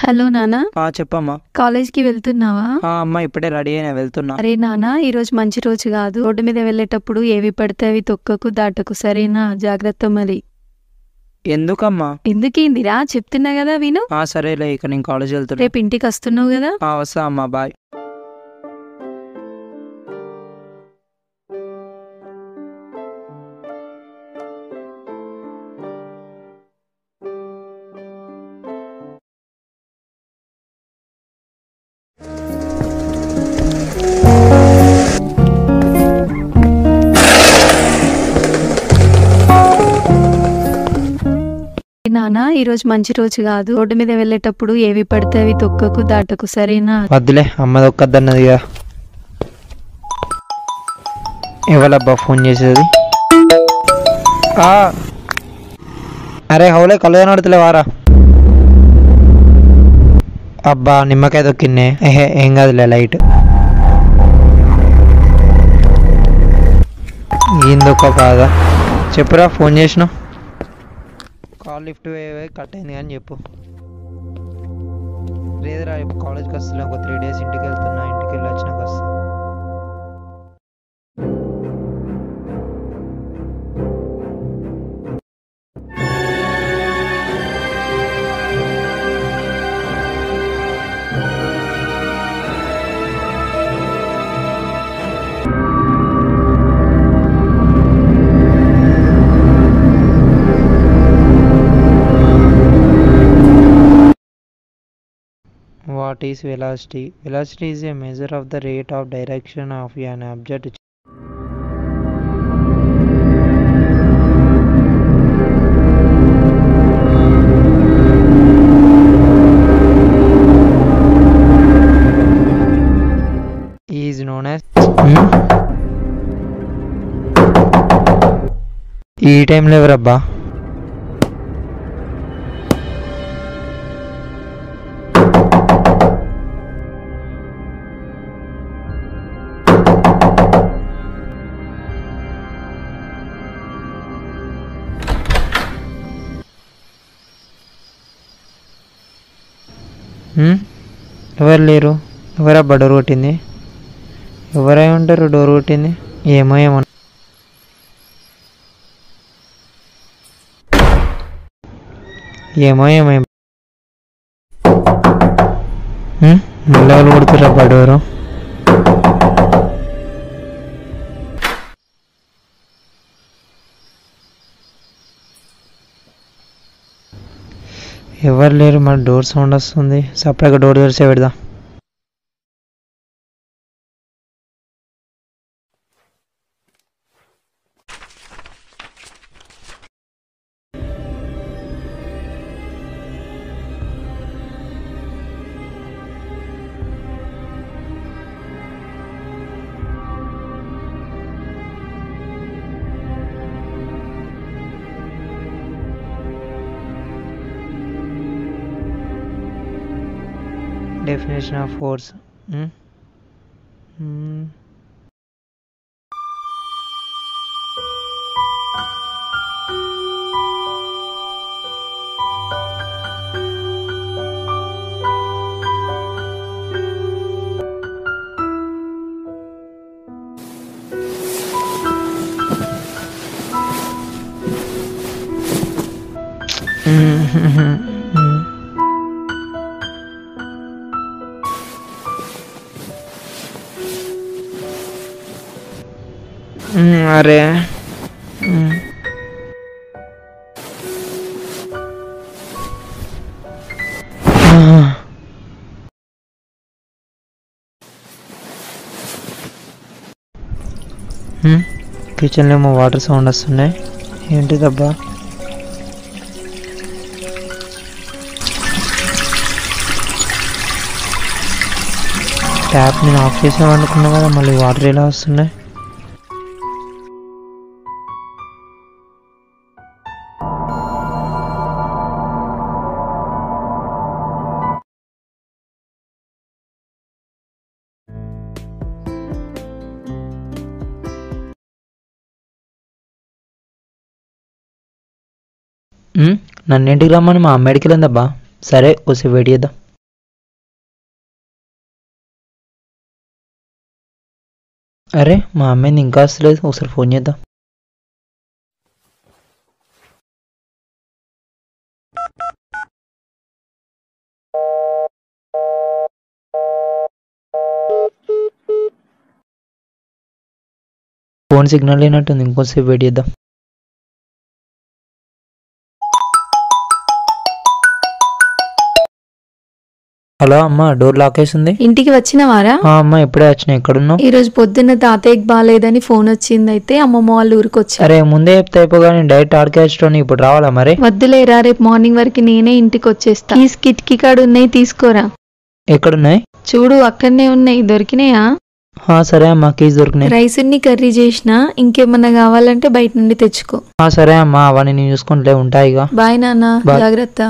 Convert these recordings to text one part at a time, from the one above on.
Hello నాన్న, చెప్పమ్మా. కాలేజ్కి వెళ్తున్నావా? అమ్మా ఇప్పుడే రెడీ అయినా వెళ్తున్నా. అరే నాన్న, ఈరోజు మంచి రోజు కాదు. రోడ్డు మీద వెళ్ళేటప్పుడు ఏవి పడితే అవి తొక్కకు దాటకు, సరేనా? జాగ్రత్త మరి. ఎందుకమ్మా? ఎందుకేందిరా, చెప్తున్నా కదా విను. సరేలే, ఇక నేను కాలేజ్ వెళ్తున్నా. రేపు ఇంటికి వస్తున్నావు కదా? వస్తా అమ్మా, బాయ్. నాన్న, ఈరోజు మంచి రోజు కాదు. రోడ్డు మీద వెళ్ళేటప్పుడు ఏవి పడితే అవి తొక్కకు దాటకు, సరేనా? వద్దులే, అమ్మ దొక్కద్దన్నదిగా. ఎవరబ్బా ఫోన్ చేసేది? అరే హౌలే, కళ్ళు కనబడతలే వారా. అబ్బా నిమ్మకాయ దొక్కిన్నే. ఏం కాదులే, లైట్. ఏం దొక్క కాదా? చెప్పురా, ఫోన్ చేసినా. కాల్ లిఫ్ట్ కట్ అయింది కానీ చెప్పు. లేదురా, ఇప్పుడు కాలేజ్కి వస్తున్నా. ఒక 3 days ఇంటికి వెళ్తున్నా. ఇంటికి వెళ్ళి వచ్చినాక వస్తా. What is velocity? Velocity is a measure of the rate of direction of an object. Is known as ఈ టైంలో ఎవరబ్బా? ఎవరు లేరు. ఎవరబ్బా డోర్ కొట్టింది? ఎవరై ఉంటారు డోర్ కొట్టింది? ఏమో ఏమో. మళ్ళీ కొడుతుర్రబ్బా డోరు. ఎవరు లేరు, మరి డోర్ సౌండ్ వస్తుంది. సపరేట్గా డోర్ తెరిచే పెడదాం. Definition of force. అరే కిచెన్లో ఏమో వాటర్ సౌండ్ వస్తున్నాయి. ఏంటిదబ్బా? ట్యాప్ నేను ఆఫ్ చేసాం అనుకున్నా కదా, మళ్ళీ వాటర్ ఎలా వస్తున్నాయి? నన్నింటికి రమ్మని మా అమ్మ ఎడికి వెళ్ళిందబ్బా. సరే, వచ్చి వెయిట్ చేద్దాం. అరే మా అమ్మాయిని ఇంకా వస్తలేదు, ఒకసారి ఫోన్ చేద్దాం. ఫోన్ సిగ్నల్ లేనట్టుంది, ఇంకోసేపు వెయిట్ చేద్దాం. హలో అమ్మ, డోర్ లాక్ వేసింది. ఇంటికి వచ్చినవారా? అమ్మ ఇప్పుడే వచ్చిన. ఎక్కడున్నావు? ఈ రోజు పొద్దున్న తాతయ్యకి బాగాలేదని ఫోన్ వచ్చింది, అయితే అమ్మమ్మ వాళ్ళ ఊరికి వచ్చా. అరే ముందే చెప్తే అయిపోగానే డైరెక్ట్ ఆడికే వచ్చి ఇప్పుడు రావాలా మరి? వద్దులేరా, రేపు మార్నింగ్ వరకు నేనే ఇంటికి వచ్చేస్తా. ఈ కిటికీ కాడ ఉన్నాయి, తీసుకోరా. ఎక్కడున్నాయి? చూడు అక్కడనే ఉన్నాయి, దొరికినాయా? సరే అమ్మా, కీస్ దొరికినాయి. రైస్ ని కర్రీ చేసిన, ఇంకేమన్నా కావాలంటే బయట నుండి తెచ్చుకో. సరే అమ్మా, అవన్నీ నేను చూసుకుంటే ఉంటాయిగా. బాయ్ నాన్న, జాగ్రత్త.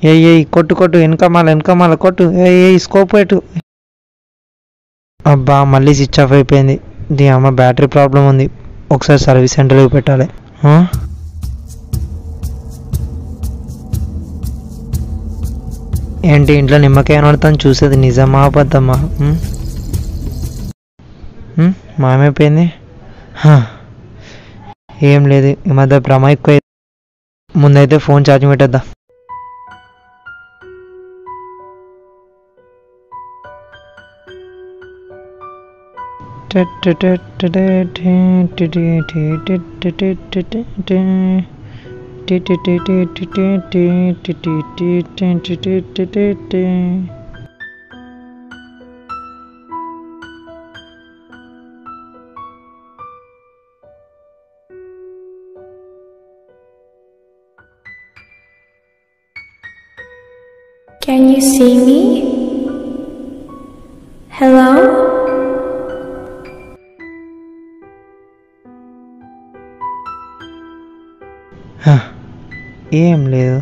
ఏ కొట్టు కొట్టు, వెనకమాల కొట్టు. స్కోప్ పెట్టు. అబ్బా మళ్ళీ స్విచ్ ఆఫ్ అయిపోయింది. దీ అమ్మ బ్యాటరీ ప్రాబ్లం ఉంది, ఒకసారి సర్వీస్ సెంటర్కి పెట్టాలి. ఏంటి ఇంట్లో నిమ్మకాయ నడుతాను, చూసేది నిజమా అబద్ధమా? మాయమైపోయింది. ఏం లేదు, ఈ మధ్య భ్రమ ఎక్కువ. ముందైతే ఫోన్ ఛార్జింగ్ పెట్టేద్దా. Can you see me? Hello? ఏం లేదు,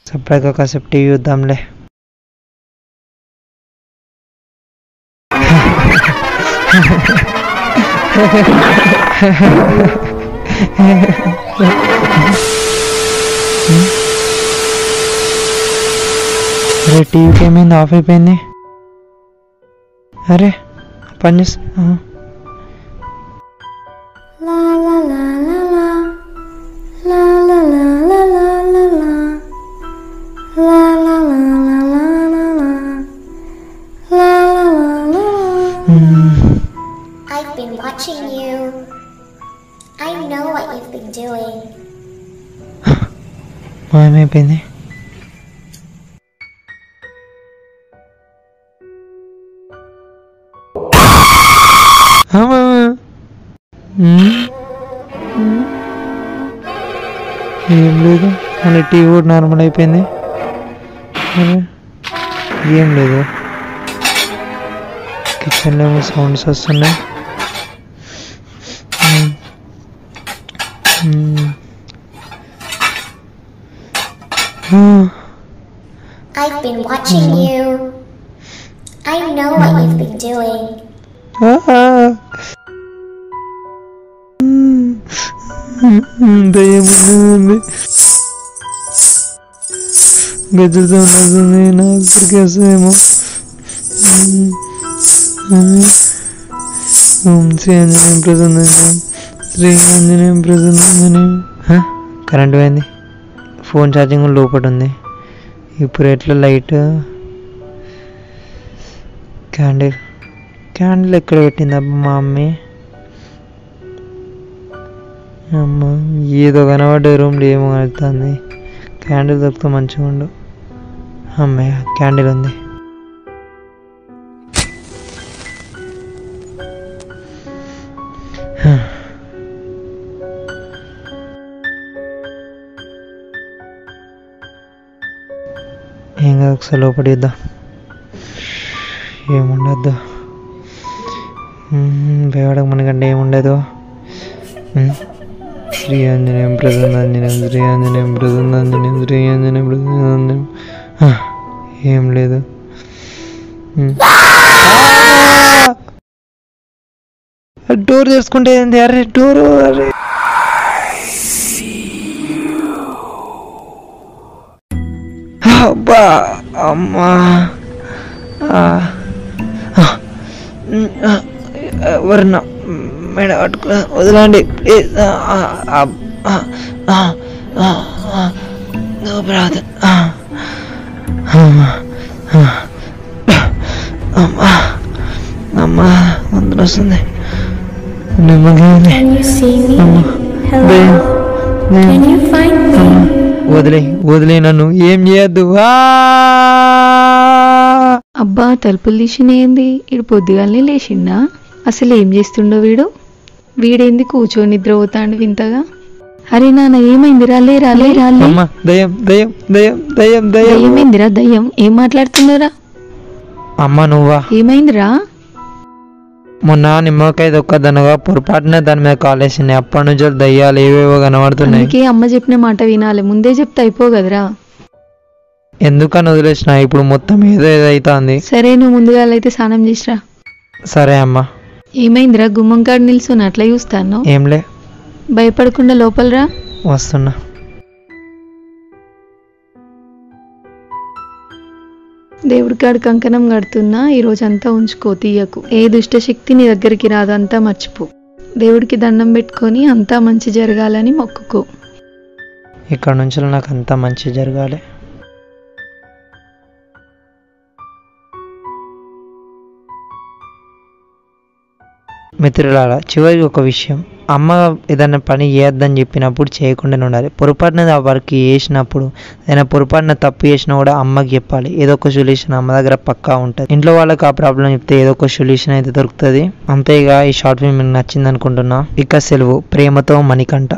సపరేట్గా కాసేపు టీవీ చూద్దాంలే. అరే టీవీకి ఏమైంది, ఆఫ్ అయిపోయింది. అరే పని చేస్తా. La la la la la. La la la la la la la. La la la la la la la. La la la la. I've been watching you. I know what you've been doing. మాయమైపోయింది. ఏం లేదు, మళ్ళీ TV కూడా normal అయిపోయింది. ఏం లేదు, కిచెన్లో ఏమో సౌండ్స్ వస్తున్నాయి. I've been watching you. I know what you've been doing. దయ్యముంది, గజ్జలతో ఉన్నది, నాకు ఇప్పటికే వస్తుందేమో. ఓం శ్రీ ఆంజనేయం ప్రసన్నం, శ్రీ ఆంజనేయం ప్రసన్నం. కరెంట్ పోయింది, ఫోన్ ఛార్జింగ్ లోపల ఉంది. ఇప్పుడు ఎట్లా లైట్? క్యాండిల్ ఎక్కడ పెట్టింది అబ్బా మా మమ్మీ? అమ్మ ఏదో కనబడ్డ రూమ్లో ఏమో కలుగుతుంది. క్యాండిల్ దొరికితే మంచిగా ఉండు. అమ్మయ్య క్యాండిల్ ఉంది. ఏం కాదు, ఒకసారి లోపడి ఇద్దాం. ఏముండద్దు, భయపడక మనకంటే ఏముండదు. శ్రీ ఆంజనేయం ప్రసన్నాంజనేయం, శ్రీ ఆంజనేయం ప్రసన్నాంజనేయం, శ్రీ ఆంజనేయం ప్రసన్నాంజనేయం. ఏం లేదు. డోర్ చేసుకుంటే ఏంది? అరే డోరు, అరే అబ్బా అమ్మా. ఎవరన్నా మేడ పట్టుకున్నా వదలండి ప్లీజ్. అమ్మా అందరూ వస్తుంది. Can you see me? Hello? Can you find me? వదిలే నన్ను, ఏం చేయద్దు. అబ్బా తలుపులు తీసినేంది? ఇడు పొద్దుగాలనే లేచిండా? అసలు ఏం చేస్తుండో వీడేంది కూర్చొని నిద్రపోతాడు వింతగా. అరే నాన్న ఏమైంది? రాలే ఏమైందిరా? దయ్యం ఏం మాట్లాడుతున్నారా? అమ్మ నువ్వా? ఏమైందిరా? మొన్న నిమ్మకాయ దొక్కదనగా పొరపాటున దాని మీద కాలేసింది. అప్పటి నుంచి దయ్యాలు ఏవేవో కనబడుతున్నాయి. అందుకే అమ్మ చెప్పిన మాట వినాలి, ముందే చెప్తే అయిపో కదరా. ఎందుకని వదిలేసిన? ఇప్పుడు మొత్తం ఏదో అవుతుంది. సరే నువ్వు ముందుగా అయితే స్నానం చేసిరా. సరే అమ్మా. ఏమైందిరా? గుమ్మం కాడు నిల్చుని అట్లా చూస్తాను. ఏంలే. భయపడకుండా లోపలరా. వస్తున్నా. దేవుడి కాడు కంకణం కడుతున్నా, ఈరోజు అంతా ఉంచుకో, తీయకు. ఏ దుష్టశక్తి నీ దగ్గరికి రాదు, అంతా మర్చిపో. దేవుడికి దండం పెట్టుకొని అంతా మంచి జరగాలని మొక్కుకో. ఇక్కడ నుంచి నాకు అంతా మంచి జరగాలి. మిత్రులారా, చివరికి ఒక విషయం, అమ్మ ఏదైనా పని చేయొద్దని చెప్పినప్పుడు చేయకుండానే ఉండాలి. పొరపాటున ఆ వర్క్ చేసినప్పుడు ఏదైనా పొరపాటున తప్పు చేసినా కూడా అమ్మకి చెప్పాలి. ఏదో ఒక సొల్యూషన్ అమ్మ దగ్గర పక్కా ఉంటుంది. ఇంట్లో వాళ్ళకి ఆ ప్రాబ్లం చెప్తే ఏదో ఒక సొల్యూషన్ అయితే దొరుకుతుంది. అంతేగా ఈ షార్ట్ ఫిల్మ్ మీకు నచ్చింది అనుకుంటున్నా. ఇక సెలవు. ప్రేమతో మణికంఠ.